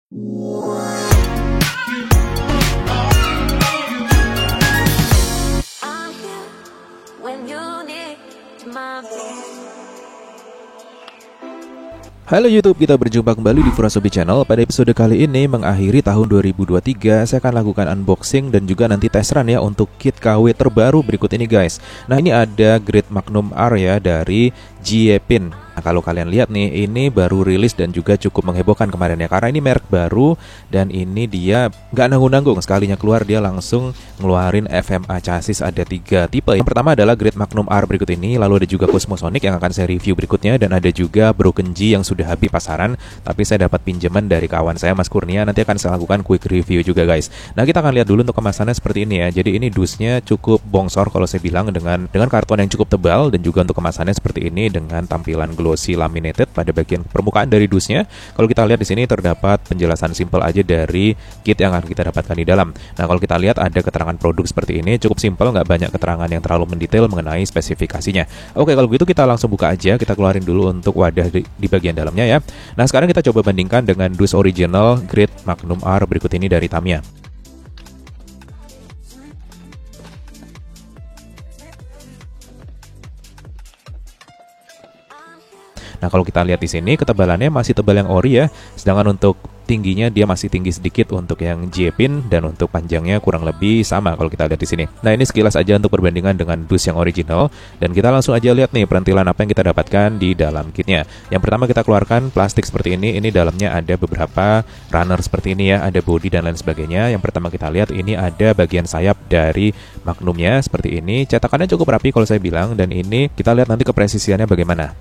Halo YouTube, kita berjumpa kembali di Furasobi Channel. Pada episode kali ini mengakhiri tahun 2023, saya akan lakukan unboxing dan juga nanti test run ya untuk kit KW terbaru berikut ini guys. Nah, ini ada Grade Magnum R ya dari Jiepin. Nah, kalau kalian lihat nih, ini baru rilis dan juga cukup menghebohkan kemarin ya, karena ini merek baru dan ini dia nggak nanggung-nanggung, sekalinya keluar dia langsung ngeluarin FMA chassis. Ada 3 tipe. Yang pertama adalah Grade Magnum R berikut ini, lalu ada juga Cosmosonic yang akan saya review berikutnya, dan ada juga Broken G yang sudah habis pasaran, tapi saya dapat pinjaman dari kawan saya Mas Kurnia. Nanti akan saya lakukan quick review juga guys. Nah, kita akan lihat dulu untuk kemasannya seperti ini ya. Jadi ini dusnya cukup bongsor kalau saya bilang, dengan karton yang cukup tebal, dan juga untuk kemasannya seperti ini dengan tampilan glossy laminated pada bagian permukaan dari dusnya. Kalau kita lihat di sini terdapat penjelasan simple aja dari kit yang akan kita dapatkan di dalam. Nah, kalau kita lihat ada keterangan produk seperti ini, cukup simple, nggak banyak keterangan yang terlalu mendetail mengenai spesifikasinya. Oke, kalau begitu kita langsung buka aja. Kita keluarin dulu untuk wadah di bagian dalamnya ya. Nah, sekarang kita coba bandingkan dengan dus original Grade Magnum R berikut ini dari Tamiya. Nah, kalau kita lihat di sini ketebalannya masih tebal yang ori ya, sedangkan untuk tingginya dia masih tinggi sedikit untuk yang Jiepin, dan untuk panjangnya kurang lebih sama kalau kita lihat di sini. Nah, ini sekilas aja untuk perbandingan dengan dus yang original, dan kita langsung aja lihat nih perintilan apa yang kita dapatkan di dalam kitnya. Yang pertama kita keluarkan plastik seperti ini dalamnya ada beberapa runner seperti ini ya, ada body dan lain sebagainya. Yang pertama kita lihat ini ada bagian sayap dari Magnumnya seperti ini, cetakannya cukup rapi kalau saya bilang, dan ini kita lihat nanti kepresisiannya bagaimana.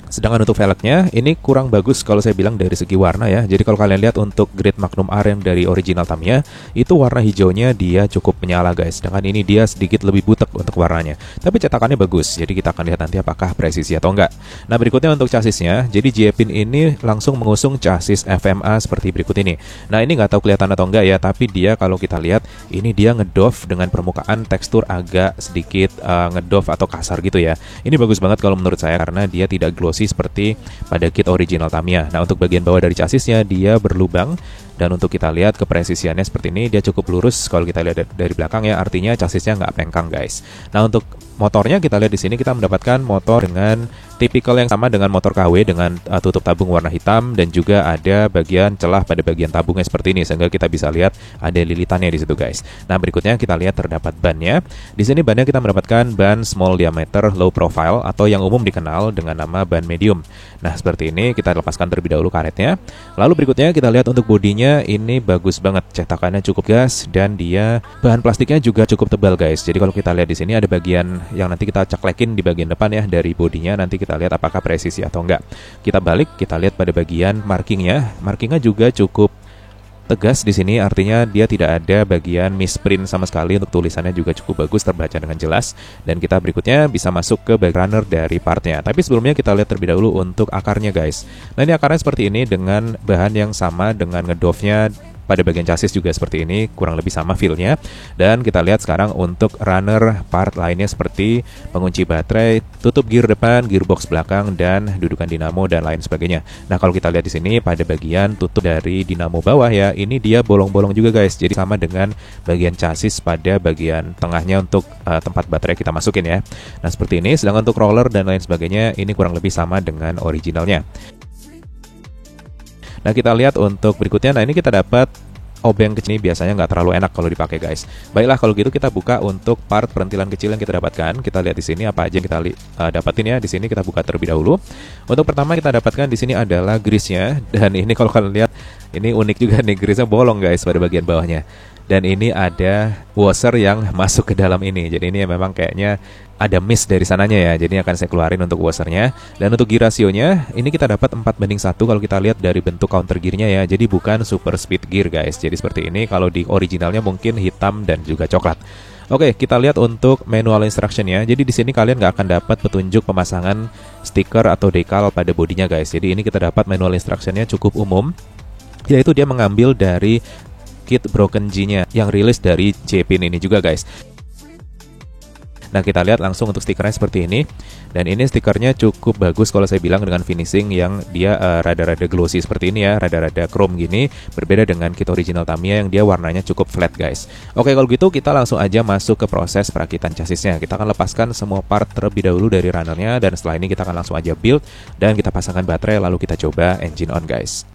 Sedangkan untuk velgnya ini kurang bagus kalau saya bilang dari segi warna ya. Jadi kalau kalian lihat untuk Grade Magnum R yang dari original Tamiya, itu warna hijaunya dia cukup menyala guys. Sedangkan ini dia sedikit lebih butek untuk warnanya. Tapi cetakannya bagus. Jadi kita akan lihat nanti apakah presisi atau enggak. Nah, berikutnya untuk chassisnya. Jadi Jiepin ini langsung mengusung chassis FMA seperti berikut ini. Nah, ini nggak tahu kelihatan atau enggak ya, tapi dia kalau kita lihat ini dia ngedove dengan permukaan tekstur agak sedikit ngedove atau kasar gitu ya. Ini bagus banget kalau menurut saya karena dia tidak glossy seperti pada kit original Tamiya. Nah, untuk bagian bawah dari chassisnya dia berlubang, dan untuk kita lihat kepresisiannya seperti ini, dia cukup lurus kalau kita lihat dari belakang ya, artinya chassisnya nggak pengkang guys. Nah, untuk motornya kita lihat di sini kita mendapatkan motor dengan tipikal yang sama dengan motor KW dengan tutup tabung warna hitam, dan juga ada bagian celah pada bagian tabungnya seperti ini sehingga kita bisa lihat ada lilitannya di situ guys. Nah, berikutnya kita lihat terdapat bannya. Di sini bannya kita mendapatkan ban small diameter low profile atau yang umum dikenal dengan nama ban medium. Nah, seperti ini kita lepaskan terlebih dahulu karetnya. Lalu berikutnya kita lihat untuk bodinya, ini bagus banget, cetakannya cukup gas, dan dia bahan plastiknya juga cukup tebal guys. Jadi kalau kita lihat di sini ada bagian yang nanti kita ceklekin di bagian depan ya dari bodinya, nanti kita lihat apakah presisi atau enggak. Kita balik, kita lihat pada bagian markingnya. Markingnya juga cukup tegas di sini, artinya dia tidak ada bagian misprint sama sekali. Untuk tulisannya juga cukup bagus, terbaca dengan jelas. Dan kita berikutnya bisa masuk ke back runner dari partnya. Tapi sebelumnya kita lihat terlebih dahulu untuk akarnya guys. Nah, ini akarnya seperti ini dengan bahan yang sama dengan ngedove-nya. Pada bagian chassis juga seperti ini, kurang lebih sama feel-nya. Dan kita lihat sekarang untuk runner part lainnya seperti pengunci baterai, tutup gear depan, gearbox belakang, dan dudukan dinamo dan lain sebagainya. Nah, kalau kita lihat di sini pada bagian tutup dari dinamo bawah ya, ini dia bolong-bolong juga guys. Jadi sama dengan bagian chassis pada bagian tengahnya untuk tempat baterai kita masukin ya. Nah, seperti ini. Sedangkan untuk roller dan lain sebagainya ini kurang lebih sama dengan originalnya. Nah, kita lihat untuk berikutnya. Nah, ini kita dapat obeng kecil, ini biasanya nggak terlalu enak kalau dipakai guys. Baiklah, kalau gitu kita buka untuk part perintilan kecil yang kita dapatkan. Kita lihat di sini apa aja yang kita dapatin ya. Di sini kita buka terlebih dahulu. Untuk pertama kita dapatkan di sini adalah grease-nya, dan ini kalau kalian lihat ini unik juga nih, grease-nya bolong guys pada bagian bawahnya. Dan ini ada washer yang masuk ke dalam ini. Jadi ini memang kayaknya ada miss dari sananya ya. Jadi akan saya keluarin untuk washernya. Dan untuk gear rasionya ini kita dapat 4:1 kalau kita lihat dari bentuk counter gearnya ya. Jadi bukan super speed gear guys. Jadi seperti ini. Kalau di originalnya mungkin hitam dan juga coklat. Oke, kita lihat untuk manual instruction ya. Jadi di sini kalian nggak akan dapat petunjuk pemasangan stiker atau decal pada bodinya guys. Jadi ini kita dapat manual instructionnya cukup umum, yaitu dia mengambil dari kit Broken G-nya yang rilis dari Jiepin ini juga guys. Nah, kita lihat langsung untuk stikernya seperti ini. Dan ini stikernya cukup bagus kalau saya bilang, dengan finishing yang dia rada-rada glossy seperti ini ya, rada-rada chrome gini, berbeda dengan kit original Tamiya yang dia warnanya cukup flat guys. Oke, kalau gitu kita langsung aja masuk ke proses perakitan chassisnya. Kita akan lepaskan semua part terlebih dahulu dari runnernya, dan setelah ini kita akan langsung aja build dan kita pasangkan baterai, lalu kita coba engine on guys.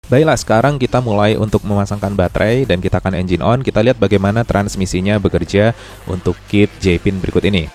Baiklah, sekarang kita mulai untuk memasangkan baterai dan kita akan engine on. Kita lihat bagaimana transmisinya bekerja untuk kit J-pin berikut ini.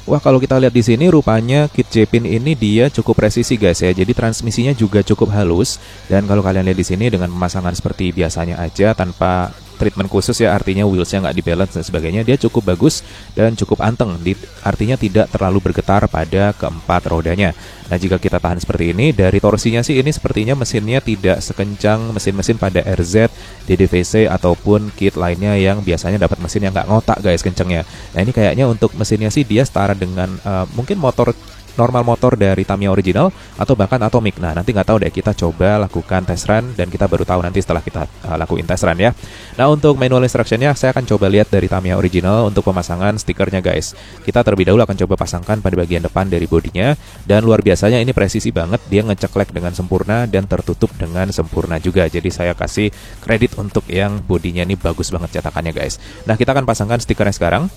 Wah, kalau kita lihat di sini rupanya kit J-pin ini dia cukup presisi guys ya. Jadi transmisinya juga cukup halus, dan kalau kalian lihat di sini dengan pemasangan seperti biasanya aja tanpa treatment khusus ya, artinya wheelsnya nggak di-balance dan sebagainya, dia cukup bagus dan cukup anteng, artinya tidak terlalu bergetar pada keempat rodanya. Nah, jika kita tahan seperti ini, dari torsinya sih ini sepertinya mesinnya tidak sekencang mesin-mesin pada RZ, DDVC ataupun kit lainnya yang biasanya dapat mesin yang nggak ngotak guys kencengnya. Nah, ini kayaknya untuk mesinnya sih dia setara dengan mungkin motor normal motor dari Tamiya original atau bahkan Atomic. Nah, nanti nggak tahu deh, kita coba lakukan test run dan kita baru tahu nanti setelah kita lakuin test run ya. Nah, untuk manual instructionnya saya akan coba lihat dari Tamiya original untuk pemasangan stikernya guys. Kita terlebih dahulu akan coba pasangkan pada bagian depan dari bodinya, dan luar biasanya ini presisi banget, dia ngeceklek dengan sempurna dan tertutup dengan sempurna juga. Jadi saya kasih kredit untuk yang bodinya ini bagus banget cetakannya guys. Nah, kita akan pasangkan stikernya sekarang.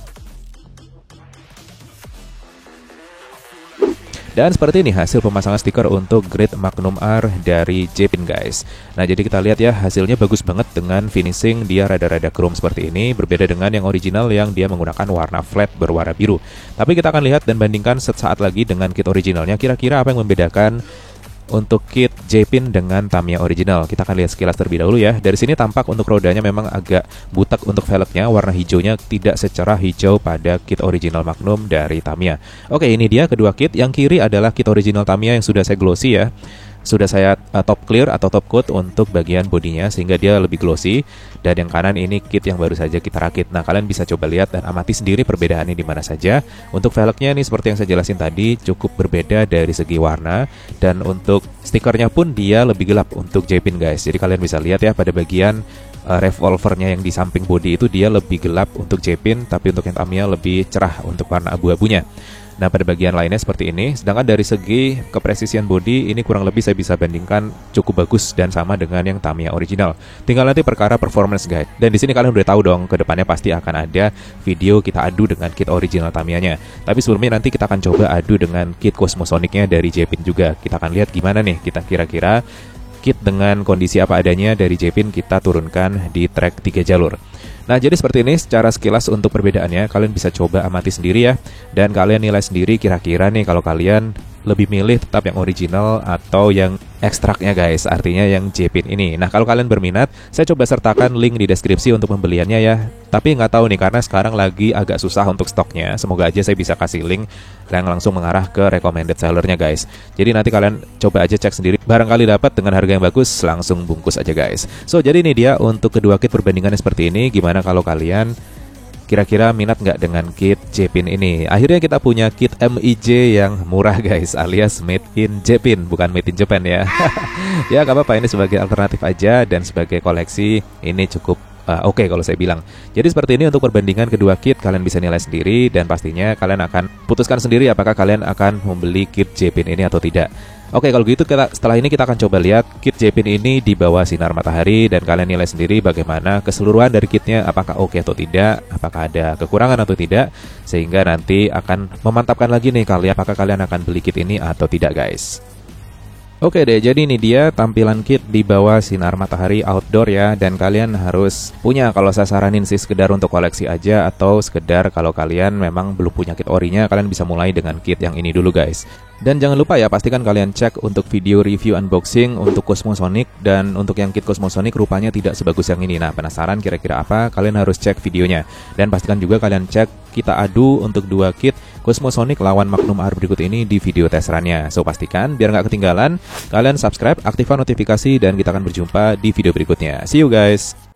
Dan seperti ini hasil pemasangan stiker untuk grade Magnum R dari J-pin guys. Nah, jadi kita lihat ya, hasilnya bagus banget dengan finishing dia rada-rada chrome seperti ini, berbeda dengan yang original yang dia menggunakan warna flat berwarna biru. Tapi kita akan lihat dan bandingkan sesaat lagi dengan kit originalnya, kira-kira apa yang membedakan untuk kit J-pin dengan Tamiya original. Kita akan lihat sekilas terlebih dahulu ya. Dari sini tampak untuk rodanya memang agak butek untuk velgnya, warna hijaunya tidak secerah hijau pada kit original Magnum dari Tamiya. Oke, ini dia kedua kit. Yang kiri adalah kit original Tamiya yang sudah saya glossy ya. Sudah saya top clear atau top coat untuk bagian bodinya sehingga dia lebih glossy. Dan yang kanan ini kit yang baru saja kita rakit. Nah, kalian bisa coba lihat dan amati sendiri perbedaannya di mana saja. Untuk velgnya ini seperti yang saya jelasin tadi, cukup berbeda dari segi warna, dan untuk stikernya pun dia lebih gelap untuk J-pin guys. Jadi kalian bisa lihat ya, pada bagian revolvernya yang di samping bodi itu dia lebih gelap untuk J-pin, tapi untuk yang Tamiya lebih cerah untuk warna abu-abunya. Nah, pada bagian lainnya seperti ini. Sedangkan dari segi kepresisian bodi ini kurang lebih saya bisa bandingkan cukup bagus dan sama dengan yang Tamiya original. Tinggal nanti perkara performance guide. Dan di sini kalian udah tahu dong, kedepannya pasti akan ada video kita adu dengan kit original Tamiyanya. Tapi sebelumnya nanti kita akan coba adu dengan kit Cosmosonicnya dari J-pin juga. Kita akan lihat gimana nih kita kira-kira kit dengan kondisi apa adanya dari J-pin kita turunkan di track 3 jalur. Nah, jadi seperti ini secara sekilas untuk perbedaannya. Kalian bisa coba amati sendiri ya, dan kalian nilai sendiri kira-kira nih kalau kalian lebih milih tetap yang original atau yang ekstraknya guys, artinya yang J-Pin ini. Nah kalau kalian berminat, saya coba sertakan link di deskripsi untuk pembeliannya ya. Tapi nggak tahu nih karena sekarang lagi agak susah untuk stoknya. Semoga aja saya bisa kasih link yang langsung mengarah ke recommended sellernya guys. Jadi nanti kalian coba aja cek sendiri, barangkali dapat dengan harga yang bagus, langsung bungkus aja guys. So jadi ini dia untuk kedua kit perbandingannya seperti ini. Gimana kalau kalian kira-kira minat nggak dengan kit J-Pin ini? Akhirnya kita punya kit MIJ yang murah guys, alias made in J-Pin, bukan made in Japan ya. Ya gak apa-apa, ini sebagai alternatif aja dan sebagai koleksi ini cukup oke kalau saya bilang. Jadi seperti ini untuk perbandingan kedua kit, kalian bisa nilai sendiri dan pastinya kalian akan putuskan sendiri apakah kalian akan membeli kit J-Pin ini atau tidak. Oke, kalau gitu setelah ini kita akan coba lihat kit J-Pin ini di bawah sinar matahari dan kalian nilai sendiri bagaimana keseluruhan dari kitnya, apakah oke atau tidak, apakah ada kekurangan atau tidak, sehingga nanti akan memantapkan lagi nih kalian apakah kalian akan beli kit ini atau tidak guys. Oke deh, jadi ini dia tampilan kit di bawah sinar matahari outdoor ya. Dan kalian harus punya, kalau saya saranin sih sekedar untuk koleksi aja, atau sekedar kalau kalian memang belum punya kit orinya, kalian bisa mulai dengan kit yang ini dulu guys. Dan jangan lupa ya, pastikan kalian cek untuk video review unboxing untuk Cosmosonic. Dan untuk yang kit Cosmosonic rupanya tidak sebagus yang ini. Nah penasaran kira-kira apa? Kalian harus cek videonya. Dan pastikan juga kalian cek kita adu untuk dua kit Cosmosonic lawan Magnum R berikut ini di video tes runnya. So pastikan biar nggak ketinggalan, kalian subscribe, aktifkan notifikasi, dan kita akan berjumpa di video berikutnya. See you guys!